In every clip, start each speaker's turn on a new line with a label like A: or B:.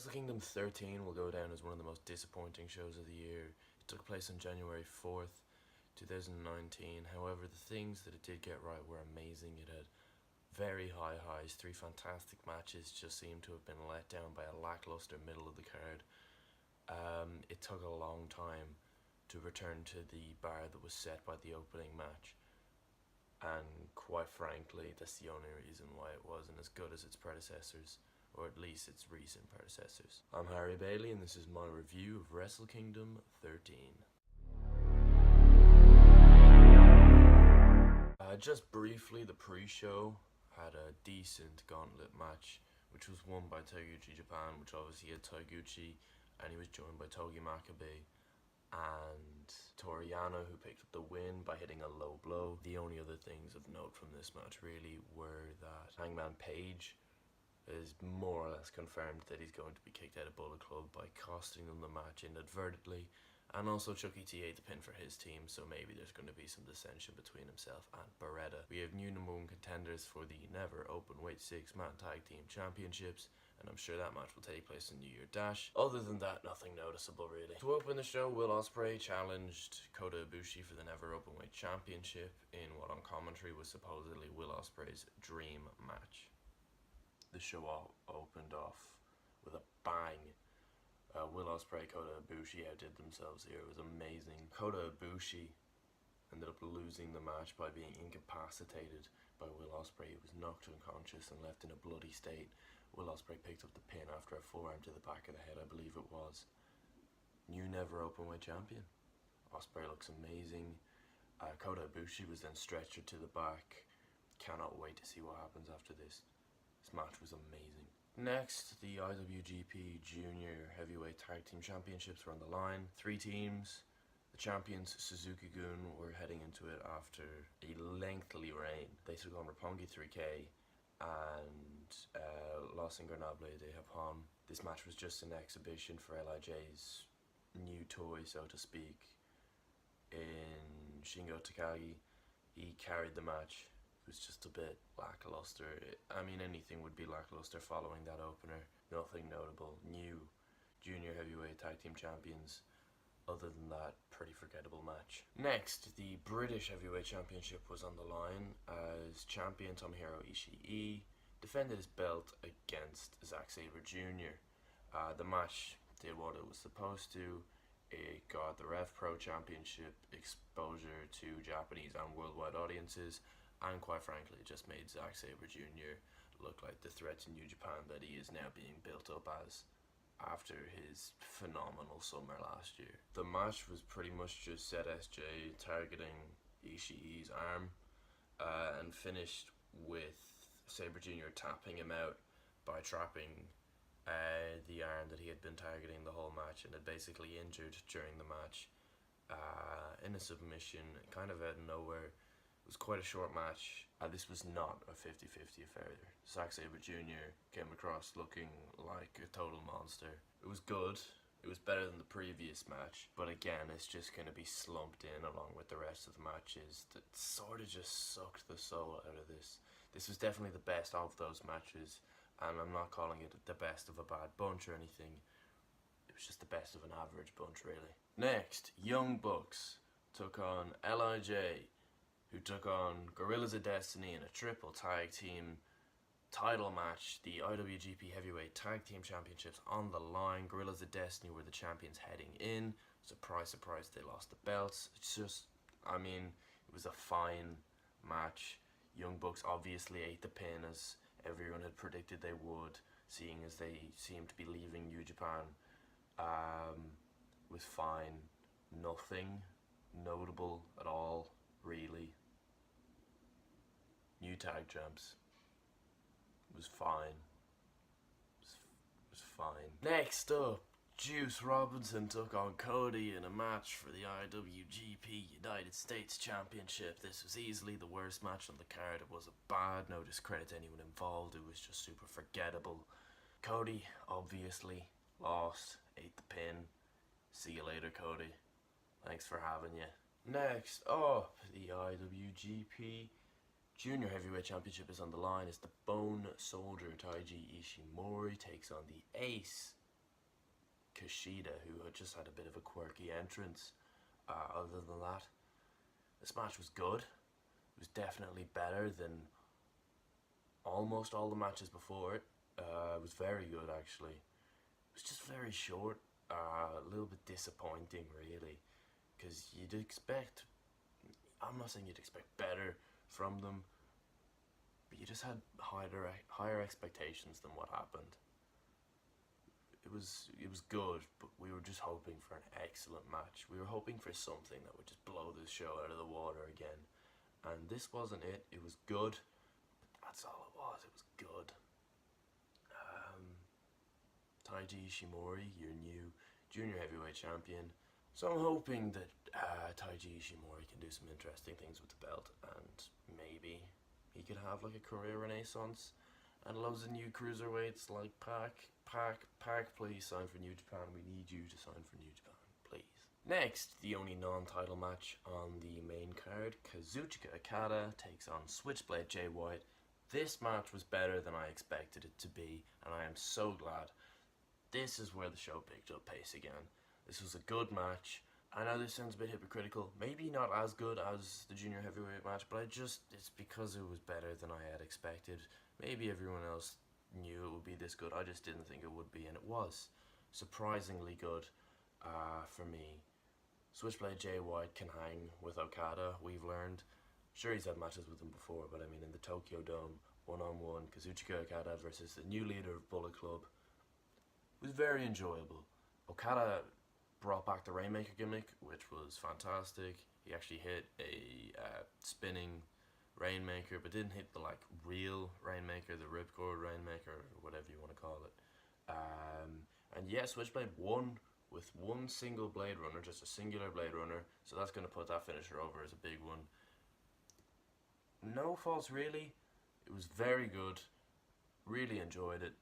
A: Wrestle Kingdom 13 will go down as one of the most disappointing shows of the year. It took place on January 4th, 2019. However, the things that it did get right were amazing. It had very high highs. 3 fantastic matches just seemed to have been let down by a lackluster middle of the card. It took a long time to return to the bar that was set by the opening match, and quite frankly that's the only reason why it wasn't as good as its predecessors, or at least its recent predecessors. I'm Harry Bailey and this is my review of Wrestle Kingdom 13. Just briefly, the pre-show had a decent Gauntlet match, which was won by Taguchi Japan, which obviously had Taguchi, and he was joined by Togi Makabe and Toru Yano, who picked up the win by hitting a low blow. The only other things of note from this match really were that Hangman Page is more or less confirmed that he's going to be kicked out of Bullet Club by costing them the match inadvertently, and also Chuckie ate the pin for his team, so maybe there's going to be some dissension between himself and Beretta. We have new #1 contenders for the Never Openweight 6-man tag team championships, and I'm sure that match will take place in New Year Dash. Other than that, nothing noticeable really. To open the show, Will Ospreay challenged Kota Ibushi for the Never Openweight Championship in what on commentary was supposedly Will Ospreay's dream match. The show opened off with a bang. Will Ospreay, Kota Ibushi outdid themselves here. It was amazing. Kota Ibushi ended up losing the match by being incapacitated by Will Ospreay. He was knocked unconscious and left in a bloody state. Will Ospreay picked up the pin after a forearm to the back of the head, I believe it was. New Never Openweight champion. Ospreay looks amazing. Kota Ibushi was then stretchered to the back. Cannot wait to see what happens after this. This match was amazing. Next, the IWGP Junior Heavyweight Tag Team Championships were on the line. 3 teams. The champions, Suzuki-gun, were heading into it after a lengthy reign. They took on Roppongi 3K and Los Ingobernables de Japón. This match was just an exhibition for LIJ's new toy, so to speak, in Shingo Takagi. He carried the match. It was just a bit lackluster. I mean, anything would be lackluster following that opener. Nothing notable. New Junior Heavyweight Tag Team Champions. Other than that, pretty forgettable match. Next, the British Heavyweight Championship was on the line as champion Tomohiro Ishii defended his belt against Zack Sabre Jr. The match did what it was supposed to. It got the Rev Pro Championship exposure to Japanese and worldwide audiences, and quite frankly it just made Zack Sabre Jr. look like the threat to New Japan that he is now being built up as after his phenomenal summer last year. The match was pretty much just ZSJ targeting Ishii's arm and finished with Sabre Jr. tapping him out by trapping the arm that he had been targeting the whole match and had basically injured during the match in a submission, kind of out of nowhere. It was quite a short match. This was not a 50-50 affair. Zack Sabre Jr. came across looking like a total monster. It was good. It was better than the previous match, but again, it's just going to be slumped in along with the rest of the matches that sort of just sucked the soul out of this. This was definitely the best of those matches, and I'm not calling it the best of a bad bunch or anything. It was just the best of an average bunch, really. Next, Young Bucks took on LIJ, who took on Gorillas of Destiny in a triple tag team title match. The IWGP Heavyweight Tag Team Championships on the line. Gorillas of Destiny were the champions heading in. Surprise, surprise, they lost the belts. It's just, I mean, it was a fine match. Young Bucks obviously ate the pin as everyone had predicted they would, seeing as they seemed to be leaving New Japan. Was fine. Nothing notable at all, really. New tag champs. Was fine. Was fine. Next up, Juice Robinson took on Cody in a match for the IWGP United States Championship. This was easily the worst match on the card. It wasn't bad, no discredit to anyone involved. It was just super forgettable. Cody obviously lost, ate the pin. See you later, Cody. Thanks for having you. Next up, the IWGP Junior Heavyweight Championship is on the line as the Bone Soldier Taiji Ishimori takes on the Ace Kushida, who had just had a bit of a quirky entrance. Other than that, this match was good. It was definitely better than almost all the matches before it. It was very good, actually. It was just very short, a little bit disappointing, really, because you'd expect, I'm not saying you'd expect better from them, but you just had higher expectations than what happened. It was good, but we were just hoping for an excellent match. We were hoping for something that would just blow this show out of the water again. And this wasn't it. It was good, but that's all it was. It was good. Taiji Ishimori, your new junior heavyweight champion. So I'm hoping that Taiji Ishimori can do some interesting things with the belt, and maybe he could have like a career renaissance. And loads of new cruiserweights like Pac, please sign for New Japan. We need you to sign for New Japan, please. Next, the only non-title match on the main card, Kazuchika Okada takes on Switchblade Jay White. This match was better than I expected it to be, and I am so glad. This is where the show picked up pace again. This was a good match. I know this sounds a bit hypocritical, maybe not as good as the junior heavyweight match, but it's because it was better than I had expected. Maybe everyone else knew it would be this good, I just didn't think it would be, and it was. Surprisingly good for me. Switchblade Jay White can hang with Okada, we've learned. Sure, he's had matches with him before, but I mean in the Tokyo Dome, one-on-one, Kazuchika Okada versus the new leader of Bullet Club. It was very enjoyable. Okada brought back the Rainmaker gimmick, which was fantastic. He actually hit a spinning Rainmaker, but didn't hit the like real Rainmaker, the Ripcord Rainmaker, or whatever you want to call it. And yeah, Switchblade won with one single Blade Runner, just a singular Blade Runner, so that's going to put that finisher over as a big one. No faults really. It was very good. Really enjoyed it.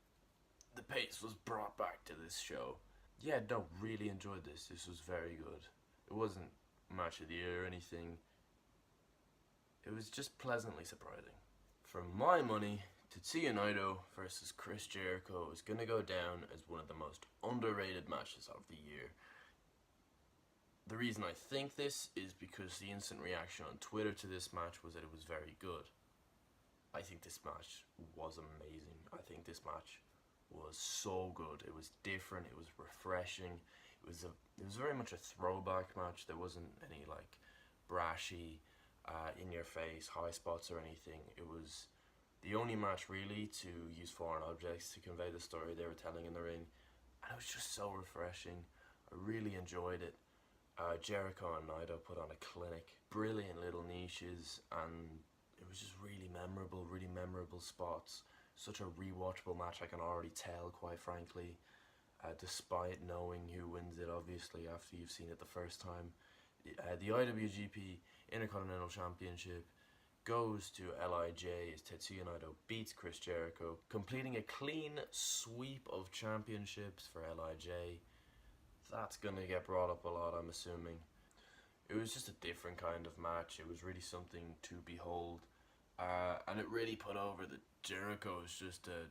A: The pace was brought back to this show. Yeah, no, really enjoyed this. This was very good. It wasn't match of the year or anything. It was just pleasantly surprising. For my money, Tetsuya Naito versus Chris Jericho is going to go down as one of the most underrated matches of the year. The reason I think this is because the instant reaction on Twitter to this match was that it was very good. I think this match was amazing. I think this match was so good. It was different. It was refreshing. It was very much a throwback match. There wasn't any like brashy, in your face high spots or anything. It was the only match really to use foreign objects to convey the story they were telling in the ring, and it was just so refreshing. I really enjoyed it. Jericho and Naito put on a clinic, brilliant little niches, and it was just really memorable spots. Such a rewatchable match, I can already tell, quite frankly, despite knowing who wins it, obviously, after you've seen it the first time. The IWGP Intercontinental Championship goes to LIJ as Tetsuya Naito beats Chris Jericho, completing a clean sweep of championships for LIJ. That's going to get brought up a lot, I'm assuming. It was just a different kind of match. It was really something to behold. And it really put over that Jericho is just a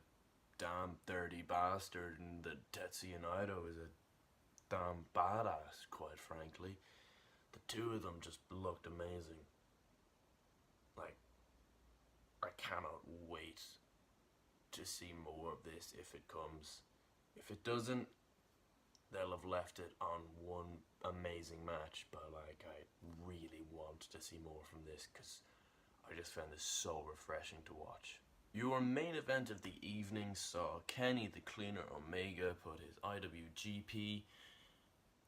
A: damn dirty bastard, and that Tetsuya Naito is a damn badass, quite frankly. The two of them just looked amazing. Like, I cannot wait to see more of this if it comes. If it doesn't, they'll have left it on one amazing match, but like, I really want to see more from this, because I just found this so refreshing to watch. Your main event of the evening saw Kenny the Cleaner Omega put his IWGP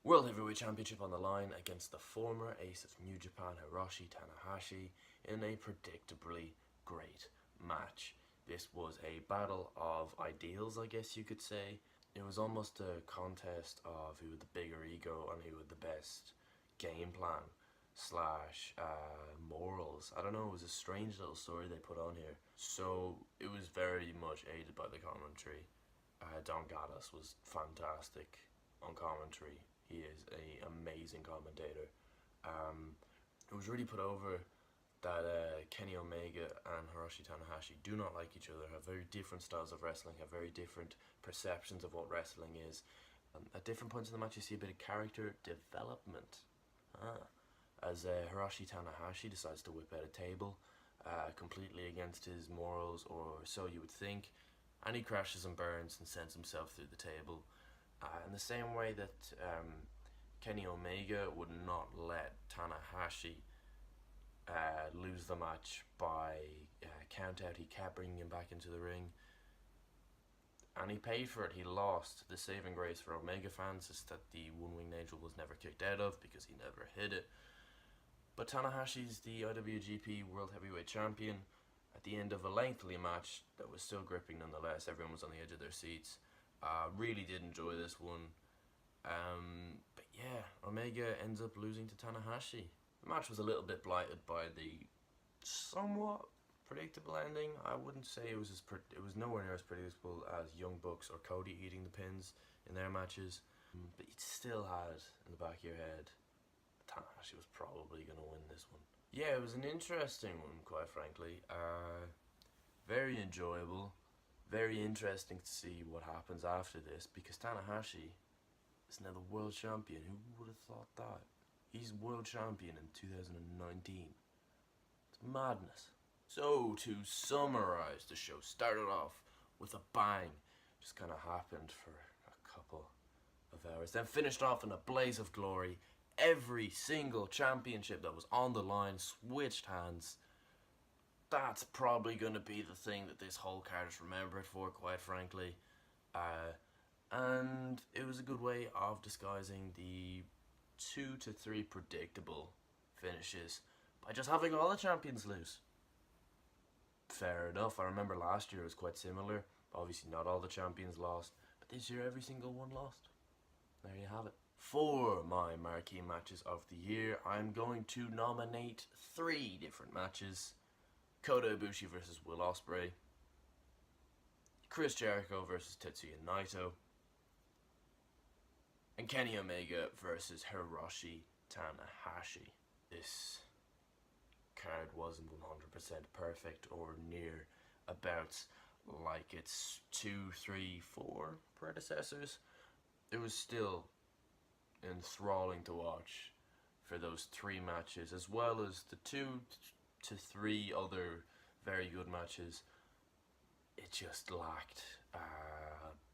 A: World Heavyweight Championship on the line against the former ace of New Japan, Hiroshi Tanahashi, in a predictably great match. This was a battle of ideals, I guess you could say. It was almost a contest of who had the bigger ego and who had the best game plan slash morals. I don't know, it was a strange little story they put on here. So it was very much aided by the commentary. Don Gaddis was fantastic on commentary. He is an amazing commentator. It was really put over that Kenny Omega and Hiroshi Tanahashi do not like each other, have very different styles of wrestling, have very different perceptions of what wrestling is, At different points in the match, you see a bit of character development. As Hiroshi Tanahashi decides to whip out a table, completely against his morals, or so you would think, and he crashes and burns and sends himself through the table. In the same way that Kenny Omega would not let Tanahashi lose the match by count out. He kept bringing him back into the ring, and he paid for it. He lost. The saving grace for Omega fans is that the one-winged angel was never kicked out of because he never hit it. But Tanahashi's the IWGP World Heavyweight Champion. At the end of a lengthy match that was still gripping nonetheless, everyone was on the edge of their seats. Really did enjoy this one. But yeah, Omega ends up losing to Tanahashi. The match was a little bit blighted by the somewhat predictable ending. I wouldn't say it was it was nowhere near as predictable as Young Bucks or Cody eating the pins in their matches. But you still had in the back of your head, Tanahashi was probably going to win this one. Yeah, it was an interesting one, quite frankly. Very enjoyable. Very interesting to see what happens after this, because Tanahashi is now the world champion. Who would have thought that? He's world champion in 2019. It's madness. So, to summarize, the show started off with a bang. Just kind of happened for a couple of hours. Then finished off in a blaze of glory. Every single championship that was on the line switched hands. That's probably going to be the thing that this whole card is remembered for, quite frankly. And it was a good way of disguising the 2 to 3 predictable finishes by just having all the champions lose. Fair enough. I remember last year it was quite similar. Obviously not all the champions lost, but this year every single one lost. There you have it. For my marquee matches of the year, I'm going to nominate 3 different matches. Kota Ibushi versus Will Ospreay, Chris Jericho versus Tetsuya Naito, and Kenny Omega versus Hiroshi Tanahashi. This card wasn't 100% perfect or near about like its 2, 3, 4 predecessors. It was still enthralling to watch for those 3 matches, as well as the 2 to 3 other very good matches. It just lacked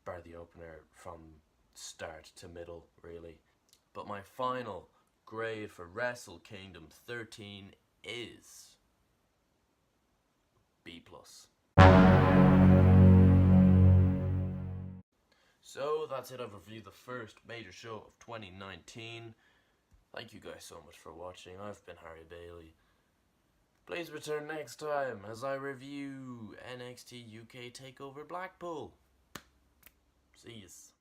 A: bar the opener from start to middle, really. But my final grade for Wrestle Kingdom 13 is B+. So that's it. I've reviewed the first major show of 2019. Thank you guys so much for watching. I've been Harry Bailey. Please return next time as I review NXT UK TakeOver Blackpool. See yous.